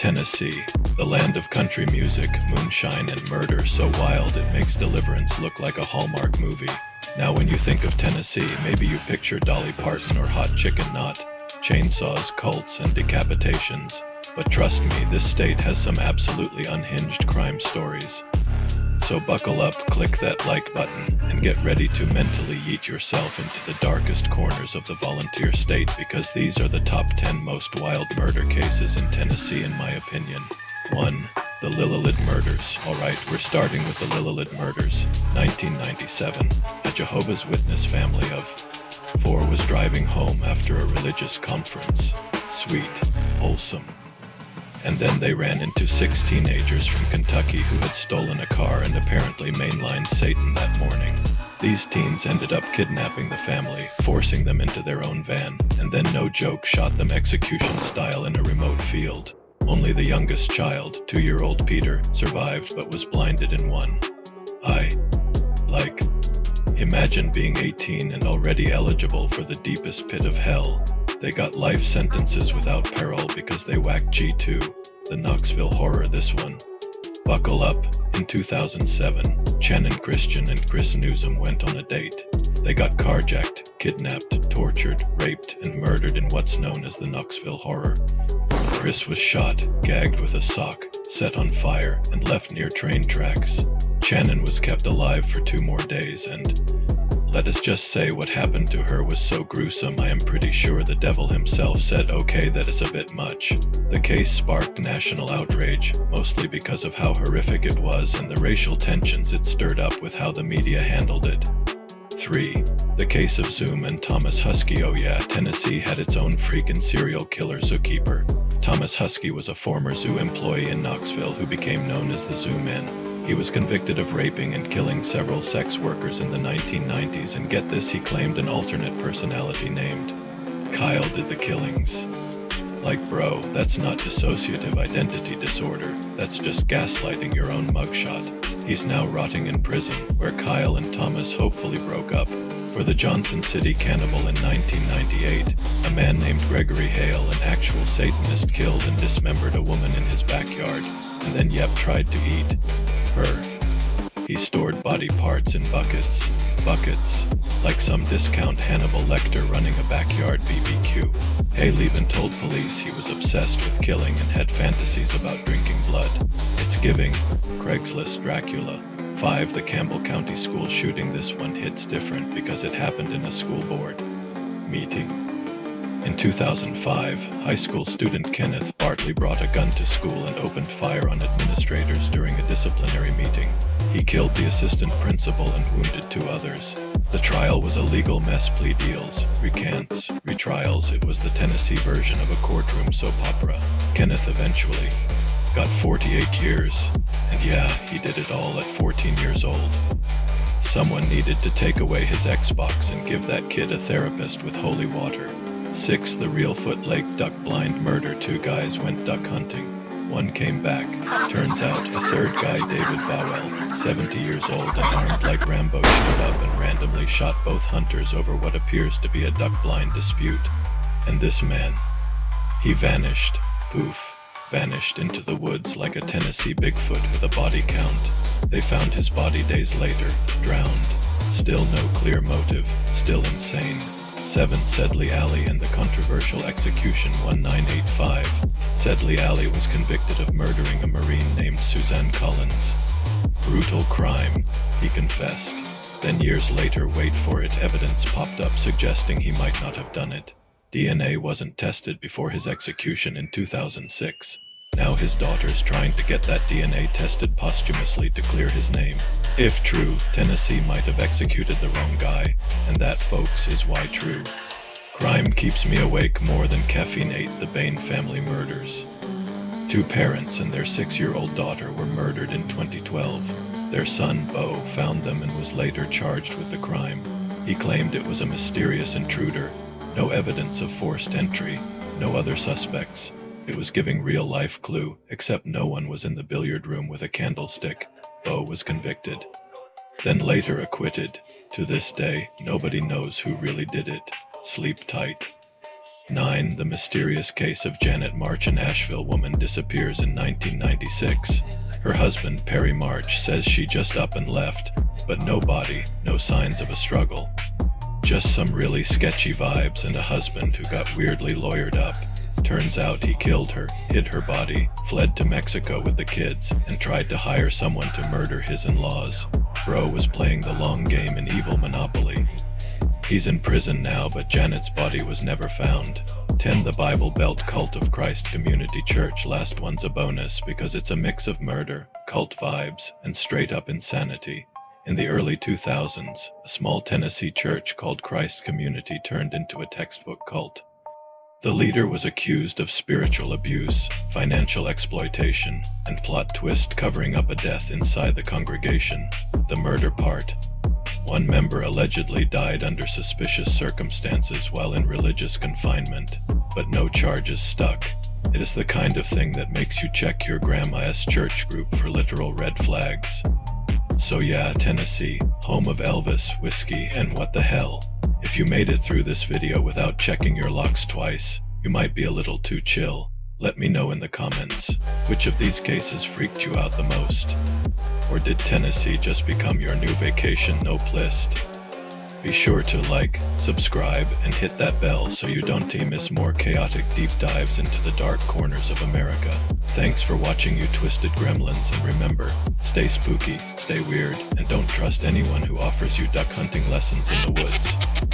Tennessee, the land of country music, moonshine, and murder so wild it makes Deliverance look like a Hallmark movie. Now when you think of Tennessee, maybe you picture Dolly Parton or Hot Chicken Knot, chainsaws, cults, and decapitations. But trust me, this state has some absolutely unhinged crime stories. So buckle up, click that like button, and get ready to mentally yeet yourself into the darkest corners of the volunteer state, because these are the top 10 most wild murder cases in Tennessee in my opinion. 1. The Lillelid Murders. Alright, we're starting with the Lillelid Murders. 1997. A Jehovah's Witness family of 4 was driving home after a religious conference. Sweet, wholesome. And then they ran into 6 teenagers from Kentucky who had stolen a car and apparently mainlined Satan that morning. These teens ended up kidnapping the family, forcing them into their own van, and then no joke shot them execution style in a remote field. Only the youngest child, 2-year-old Peter, survived but was blinded in one eye. Imagine being 18 and already eligible for the deepest pit of hell. They got life sentences without parole because they whacked G2, the Knoxville Horror this one. Buckle up. In 2007, Shannon Christian and Chris Newsom went on a date. They got carjacked, kidnapped, tortured, raped, and murdered in what's known as the Knoxville Horror. Chris was shot, gagged with a sock, set on fire, and left near train tracks. Shannon was kept alive for 2 more days, and let us just say what happened to her was so gruesome I am pretty sure the devil himself said, okay, that is a bit much. The case sparked national outrage, mostly because of how horrific it was and the racial tensions it stirred up with how the media handled it. 3. The case of Zoom and Thomas Husky. Oh yeah, Tennessee had its own freaking serial killer zookeeper. Thomas Husky was a former zoo employee in Knoxville who became known as the Zoo Man. He was convicted of raping and killing several sex workers in the 1990s, and get this, he claimed an alternate personality named Kyle did the killings. Like bro, that's not dissociative identity disorder, that's just gaslighting your own mugshot. He's now rotting in prison, where Kyle and Thomas hopefully broke up. For the Johnson City cannibal in 1998, a man named Gregory Hale, an actual Satanist, killed and dismembered a woman in his backyard, and then tried to eat her. He stored body parts in buckets, like some discount Hannibal Lecter running a backyard BBQ. Hale even told police he was obsessed with killing and had fantasies about drinking blood. It's giving Craigslist Dracula. 5. The Campbell County school shooting. This one hits different because it happened in a school board meeting. In 2005, high school student Kenneth Bartley brought a gun to school and opened fire on administrators during a disciplinary meeting. He killed the assistant principal and wounded 2 others. The trial was a legal mess. Plea deals, recants, retrials. It was the Tennessee version of a courtroom soap opera. Kenneth eventually got 48 years. And yeah, he did it all at 14 years old. Someone needed to take away his Xbox and give that kid a therapist with holy water. 6. The Reelfoot Lake Duck Blind Murder. 2 guys went duck hunting. 1 came back. Turns out a 3rd guy, David Bowell, 70 years old and armed like Rambo, showed up and randomly shot both hunters over what appears to be a duck blind dispute. And this man, he vanished. Poof. Vanished into the woods like a Tennessee Bigfoot with a body count. They found his body days later, drowned. Still no clear motive, still insane. 7. Sedley Alley and the controversial execution. 1985. Sedley Alley was convicted of murdering a Marine named Suzanne Collins. Brutal crime, he confessed. Then years later, wait for it, evidence popped up suggesting he might not have done it. DNA wasn't tested before his execution in 2006. Now his daughter's trying to get that DNA tested posthumously to clear his name. If true, Tennessee might have executed the wrong guy, and that, folks, is why true crime keeps me awake more than caffeine. 8. The Bain family murders. 2 parents and their 6-year-old daughter were murdered in 2012. Their son, Beau, found them and was later charged with the crime. He claimed it was a mysterious intruder. No evidence of forced entry, no other suspects. It was giving real-life clue, except no one was in the billiard room with a candlestick. Beau was convicted, then later acquitted. To this day, nobody knows who really did it. Sleep tight. 9. The mysterious case of Janet March. An Asheville woman disappears in 1996. Her husband, Perry March, says she just up and left, but no body, no signs of a struggle. Just some really sketchy vibes and a husband who got weirdly lawyered up. Turns out he killed her, hid her body, fled to Mexico with the kids, and tried to hire someone to murder his in-laws. Bro was playing the long game in evil Monopoly. He's in prison now, but Janet's body was never found. 10. The Bible Belt Cult of Christ Community Church. Last one's a bonus because it's a mix of murder, cult vibes, and straight-up insanity. In the early 2000s, a small Tennessee church called Christ Community turned into a textbook cult. The leader was accused of spiritual abuse, financial exploitation, and plot twist covering up a death inside the congregation. The murder part. One member allegedly died under suspicious circumstances while in religious confinement, but no charges stuck. It is the kind of thing that makes you check your grandma's church group for literal red flags. So yeah, Tennessee, home of Elvis, whiskey, and what the hell. If you made it through this video without checking your locks twice, you might be a little too chill. Let me know in the comments, which of these cases freaked you out the most? Or did Tennessee just become your new vacation nope list? Be sure to like, subscribe, and hit that bell so you don't miss more chaotic deep dives into the dark corners of America. Thanks for watching, you twisted gremlins, and remember, stay spooky, stay weird, and don't trust anyone who offers you duck hunting lessons in the woods.